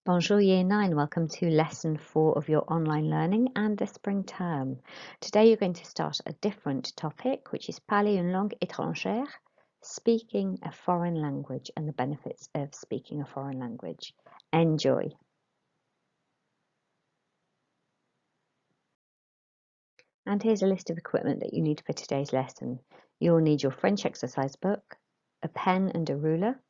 Bonjour Year 9, welcome to Lesson 4 of your online learning and the spring term. Today you're going to start a different topic, which is parler une langue étrangère, speaking a foreign language and the benefits of speaking a foreign language. Enjoy! And here's a list of equipment that you need for today's lesson. You'll need your French exercise book, a pen and a ruler,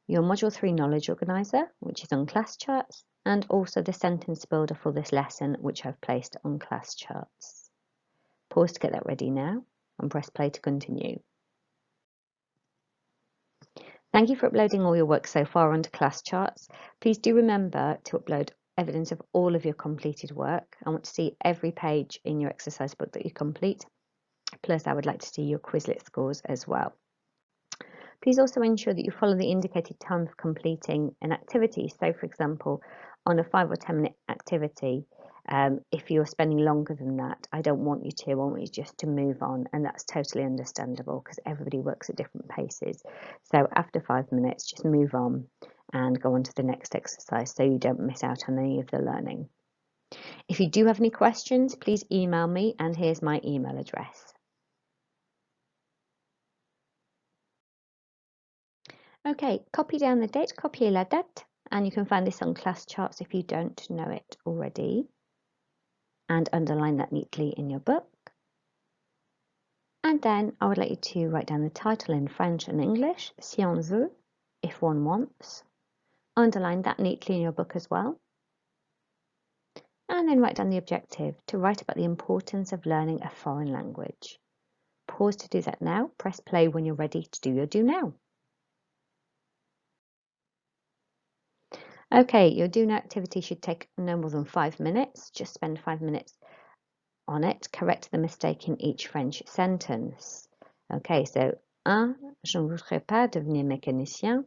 your Module 3 Knowledge Organizer, which is on class charts, and also the sentence builder for this lesson, which I've placed on class charts. Pause to get that ready now, and press play to continue. Thank you for uploading all your work so far onto class charts. Please do remember to upload evidence of all of your completed work. I want to see every page in your exercise book that you complete. Plus, I would like to see your Quizlet scores as well. Please also ensure that you follow the indicated time for completing an activity. So, for example, on a 5 or 10 minute activity, if you're spending longer than that, I don't want you to. I want you just to move on, and that's totally understandable because everybody works at different paces. So after 5 minutes, just move on and go on to the next exercise so you don't miss out on any of the learning. If you do have any questions, please email me, and here's my email address. Okay, copy down the date, copier la date, and you can find this on class charts if you don't know it already. And underline that neatly in your book. And then I would like you to write down the title in French and English, si on veut, if one wants. Underline that neatly in your book as well. And then write down the objective, to write about the importance of learning a foreign language. Pause to do that now. Press play when you're ready to do your do now. Okay, your do now activity should take no more than 5 minutes. Just spend 5 minutes on it. Correct the mistake in each French sentence. Okay, so 1. Je ne voudrais pas devenir mécanicien.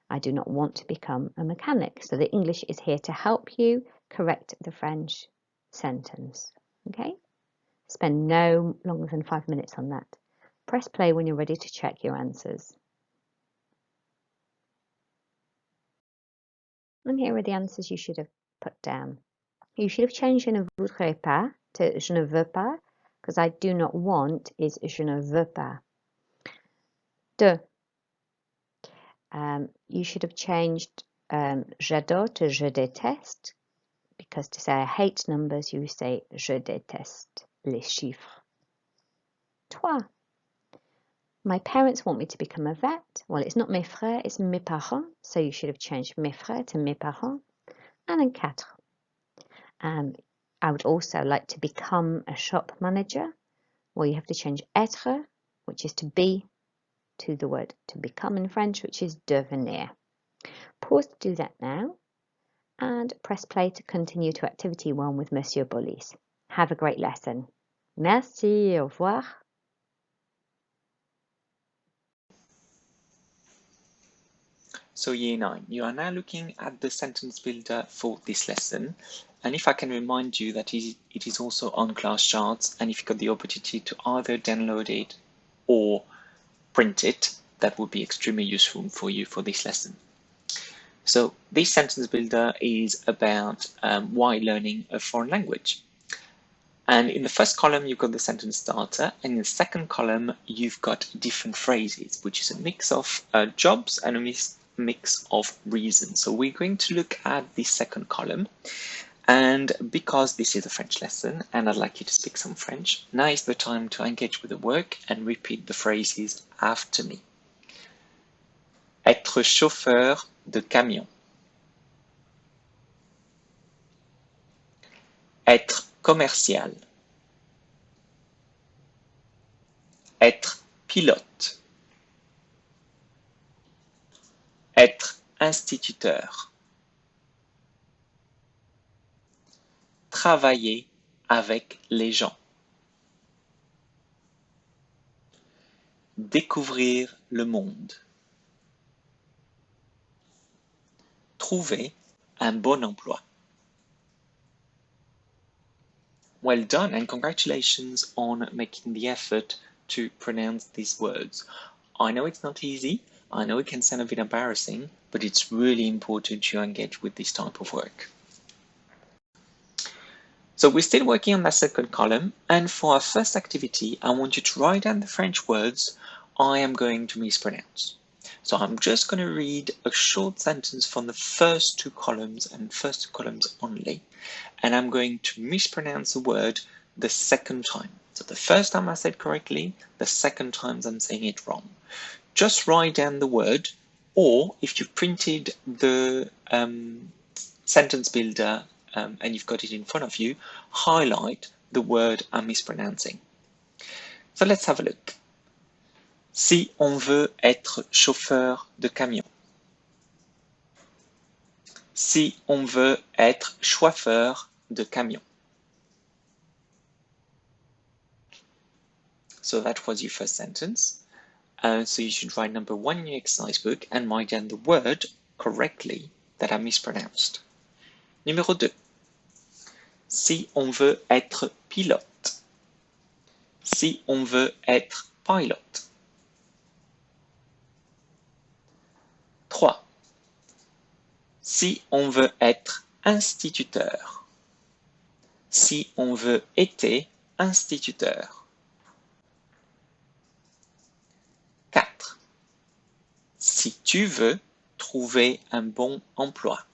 I do not want to become a mechanic. So the English is here to help you correct the French sentence. Okay, spend no longer than 5 minutes on that. Press play when you're ready to check your answers. And here are the answers you should have put down. You should have changed je ne voudrais pas to je ne veux pas, because I do not want is je ne veux pas. 2. You should have changed j'adore to je déteste, because to say I hate numbers, you say je déteste les chiffres. 3. My parents want me to become a vet. Well, it's not mes frères, it's mes parents, so you should have changed mes frères to mes parents. And then 4. I would also like to become a shop manager. Well, you have to change être, which is to be, to the word to become in French, which is devenir. Pause to do that now, and press play to continue to activity 1 with Monsieur Bolis. Have a great lesson. Merci, au revoir. So Year 9, you are now looking at the sentence builder for this lesson. And if I can remind you that it is also on class charts, and if you got the opportunity to either download it or print it, that would be extremely useful for you for this lesson. So this sentence builder is about why learning a foreign language. And in the first column, you've got the sentence starter, and in the second column, you've got different phrases, which is a mix of jobs and a mix of reasons. So we're going to look at the second column, and because this is a French lesson and I'd like you to speak some French, now is the time to engage with the work and repeat the phrases after me. Être chauffeur de camion. Être commercial. Être pilote. Être instituteur. Travailler avec les gens. Découvrir le monde. Trouver un bon emploi. Well done, and congratulations on making the effort to pronounce these words. I know it's not easy, I know it can sound a bit embarrassing, but it's really important you engage with this type of work. So we're still working on that second column, and for our first activity, I want you to write down the French words I am going to mispronounce. So I'm just going to read a short sentence from the first two columns and first two columns only, and I'm going to mispronounce a word the second time. So the first time I said correctly, the second time I'm saying it wrong. Just write down the word, or if you printed the sentence builder and you've got it in front of you, highlight the word I'm mispronouncing. So let's have a look. Si on veut être chauffeur de camion. Si on veut être chauffeur de camion. So that was your first sentence. So you should write number 1 in your exercise book and write down the word correctly that I mispronounced. Numéro 2. Si on veut être pilote. Si on veut être pilote. 3. Si on veut être instituteur. Si on veut être instituteur. 4. Si tu veux trouver un bon emploi.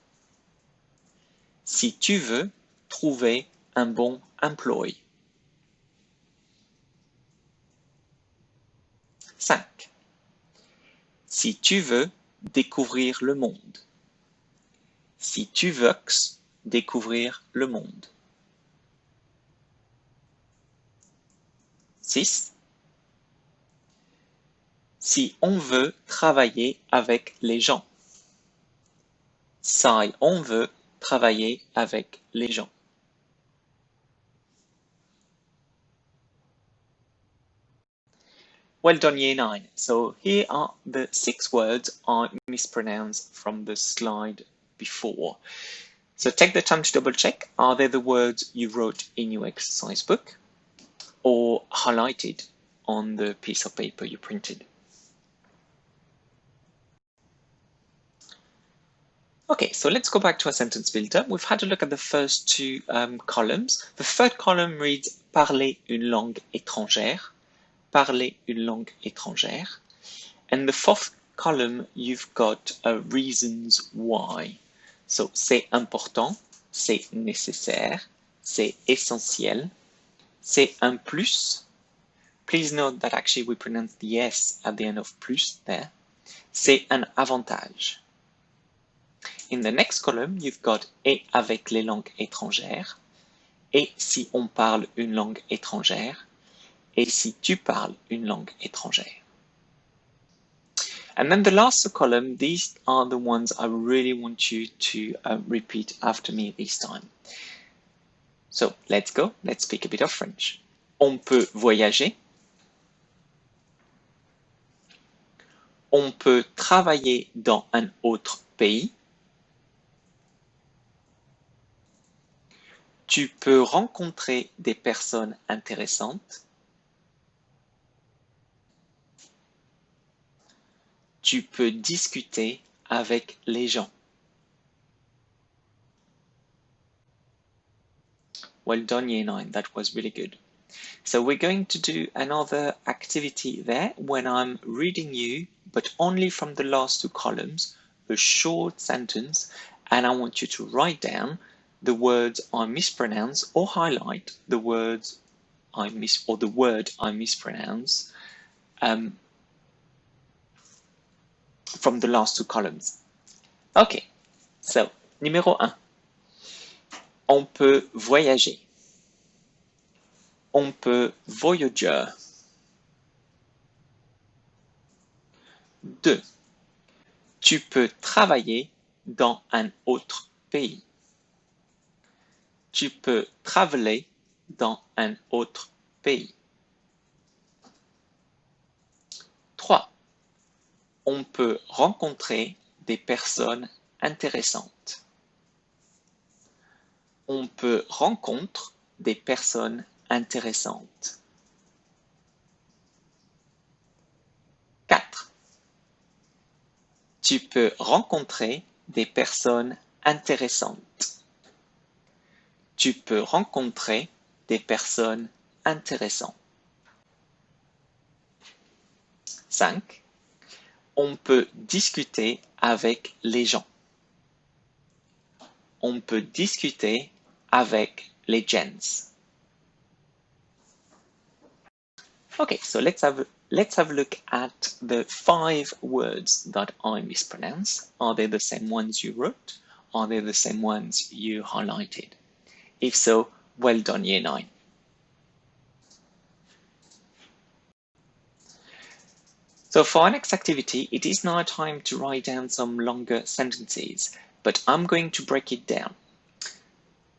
Si tu veux trouver un bon emploi. 5. Si tu veux découvrir le monde. Si tu veux découvrir le monde. 6. Si on veut travailler avec les gens. Si on veut travailler avec les gens. Well done, Year 9. So here are the 6 words I mispronounced from the slide before. So take the time to double check. Are they the words you wrote in your exercise book or highlighted on the piece of paper you printed? Okay, so let's go back to our sentence builder. We've had a look at the first two columns. The third column reads parler une langue étrangère. Parler une langue étrangère. And the fourth column, you've got reasons why. So, c'est important, c'est nécessaire, c'est essentiel, c'est un plus. Please note that actually we pronounce the S at the end of plus there. C'est un avantage. In the next column, you've got et avec les langues étrangères, et si on parle une langue étrangère, et si tu parles une langue étrangère. And then the last column, these are the ones I really want you to repeat after me this time. So let's go, let's speak a bit of French. On peut voyager. On peut travailler dans un autre pays. Tu peux rencontrer des personnes intéressantes. Tu peux discuter avec les gens. Well done, Year 9. That was really good. So we're going to do another activity there when I'm reading you, but only from the last two columns, a short sentence, and I want you to write down the words I mispronounce or highlight the words the word I mispronounce from the last two columns. Okay, so numéro 1. On peut voyager. On peut voyager. 2. Tu peux travailler dans un autre pays. Tu peux travailler dans un autre pays. 3. On peut rencontrer des personnes intéressantes. On peut rencontrer des personnes intéressantes. 4. Tu peux rencontrer des personnes intéressantes. Tu peux rencontrer des personnes intéressantes. 5. On peut discuter avec les gens. On peut discuter avec les gens. Okay, so let's have a look at the 5 words that I mispronounced. Are they the same ones you wrote? Are they the same ones you highlighted? If so, well done, Year 9. So for our next activity, it is now time to write down some longer sentences, but I'm going to break it down.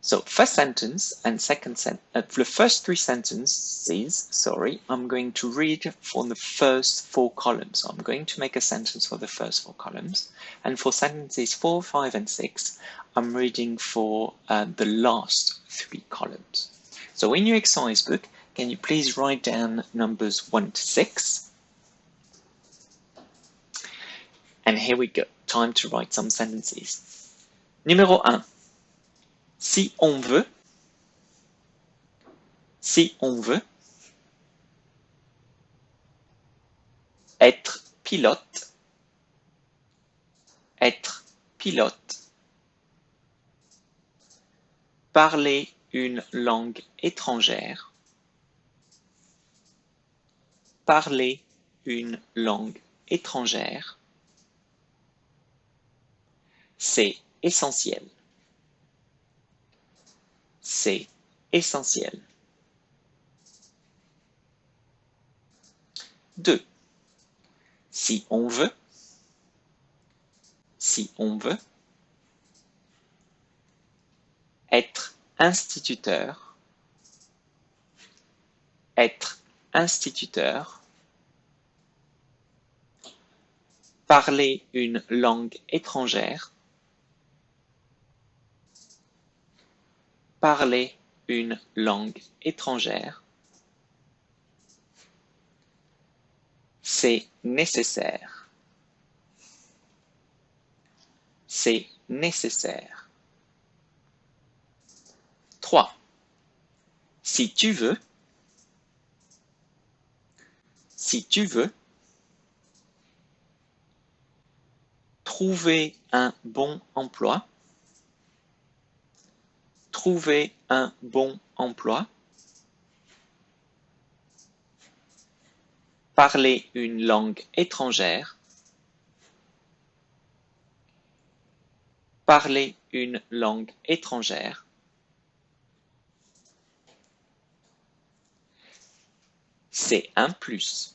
So first sentence and the first 3 sentences, I'm going to read for the first 4 columns. So I'm going to make a sentence for the first 4 columns. And for sentences 4, 5, and 6, I'm reading for the last 3 columns. So in your exercise book, can you please write down numbers 1 to 6? And here we go. Time to write some sentences. Numéro 1. Si on veut, être pilote, parler une langue étrangère, c'est essentiel. 2. Si on veut, être instituteur, parler une langue étrangère, c'est nécessaire. 3. Si tu veux, trouver un bon emploi, parler une langue étrangère, c'est un plus.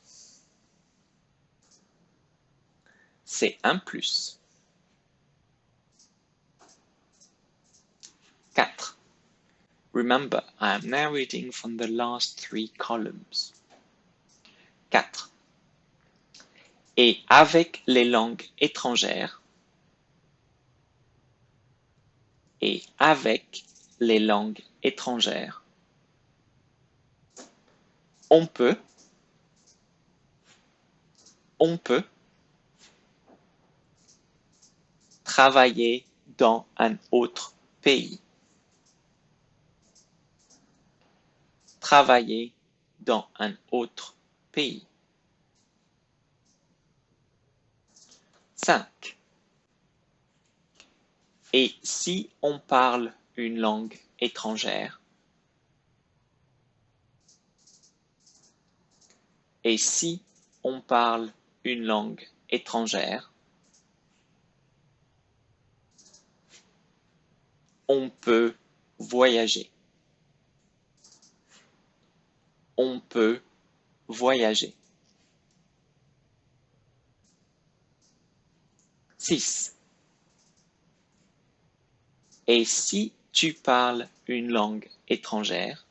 4. Remember, I am now reading from the last 3 columns. 4. Et avec les langues étrangères, on peut travailler dans un autre pays. 5. Et si on parle une langue étrangère, on peut voyager. 6. Et si tu parles une langue étrangère,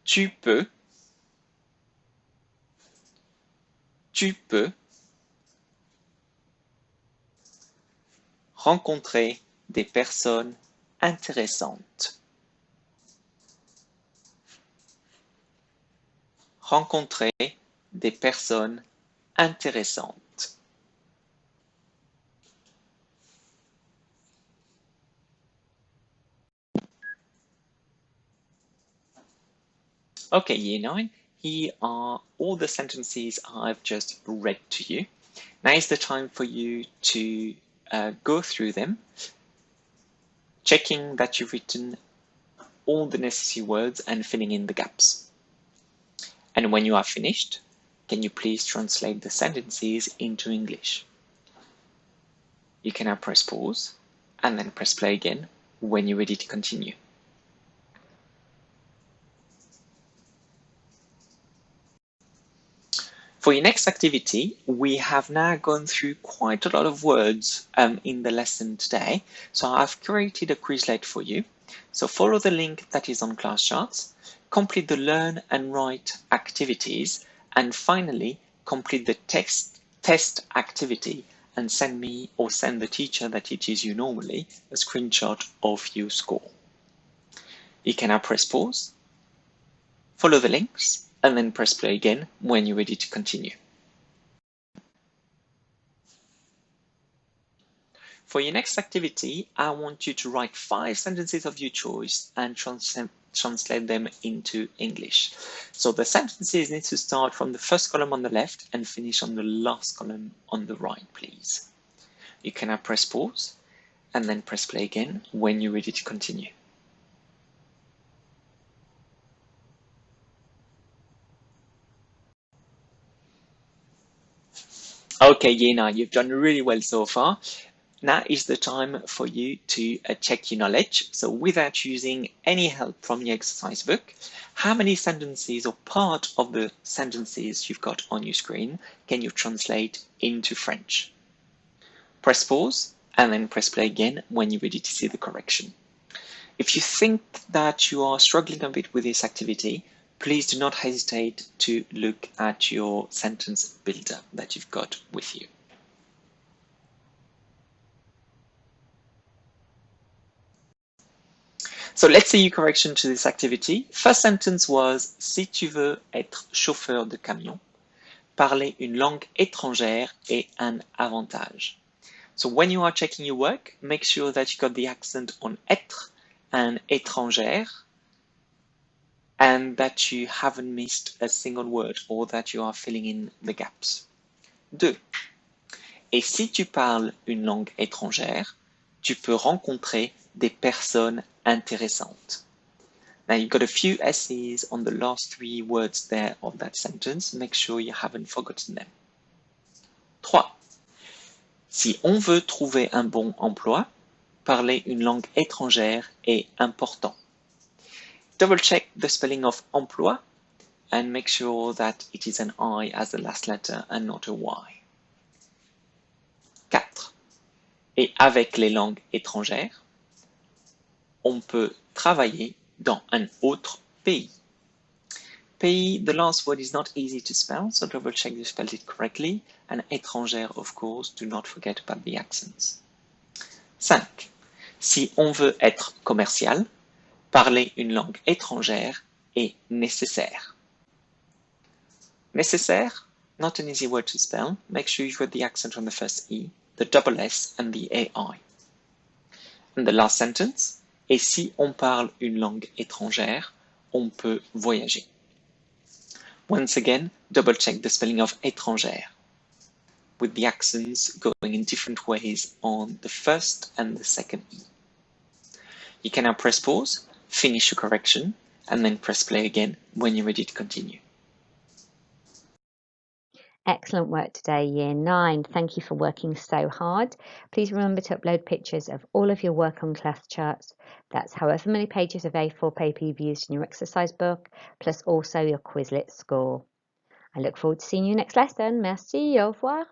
tu peux Rencontrer des personnes intéressantes. Rencontrer des personnes intéressantes. Okay, Year 9, here are all the sentences I've just read to you. Now is the time for you to go through them, checking that you've written all the necessary words and filling in the gaps. And when you are finished, can you please translate the sentences into English? You can now press pause and then press play again when you're ready to continue. For your next activity, we have now gone through quite a lot of words in the lesson today. So I've created a Quizlet for you. So follow the link that is on class charts, complete the learn and write activities, and finally complete the test activity and send me or send the teacher that teaches you normally a screenshot of your score. You can now press pause, follow the links, and then press play again when you're ready to continue. For your next activity, I want you to write 5 sentences of your choice and translate them into English. So the sentences need to start from the first column on the left and finish on the last column on the right, please. You can now press pause and then press play again when you're ready to continue. Okay, Yena, you've done really well so far. Now is the time for you to check your knowledge. So without using any help from your exercise book, how many sentences or part of the sentences you've got on your screen can you translate into French? Press pause and then press play again when you're ready to see the correction. If you think that you are struggling a bit with this activity, please do not hesitate to look at your sentence builder that you've got with you. So let's see your correction to this activity. First sentence was, si tu veux être chauffeur de camion, parler une langue étrangère est un avantage. So when you are checking your work, make sure that you got the accent on être and étrangère, and that you haven't missed a single word or that you are filling in the gaps. 2. Et si tu parles une langue étrangère, tu peux rencontrer des personnes intéressantes. Now you've got a few S's on the last 3 words there of that sentence. Make sure you haven't forgotten them. 3. Si on veut trouver un bon emploi, parler une langue étrangère est important. Double check the spelling of emploi and make sure that it is an I as the last letter and not a Y. 4. Et avec les langues étrangères, on peut travailler dans un autre pays. Pays, the last word is not easy to spell, so double check you spelled it correctly. And étrangère, of course, do not forget about the accents. 5. Si on veut être commercial, parler une langue étrangère est nécessaire. Nécessaire, not an easy word to spell. Make sure you've got the accent on the first E, the double S and the AI. And the last sentence, et si on parle une langue étrangère, on peut voyager. Once again, double check the spelling of étrangère, with the accents going in different ways on the first and the second E. You can now press pause, finish your correction, and then press play again when you're ready to continue. Excellent work today, Year 9. Thank you for working so hard. Please remember to upload pictures of all of your work on class charts. That's however many pages of A4 paper you've used in your exercise book, plus also your Quizlet score. I look forward to seeing you next lesson. Merci, au revoir.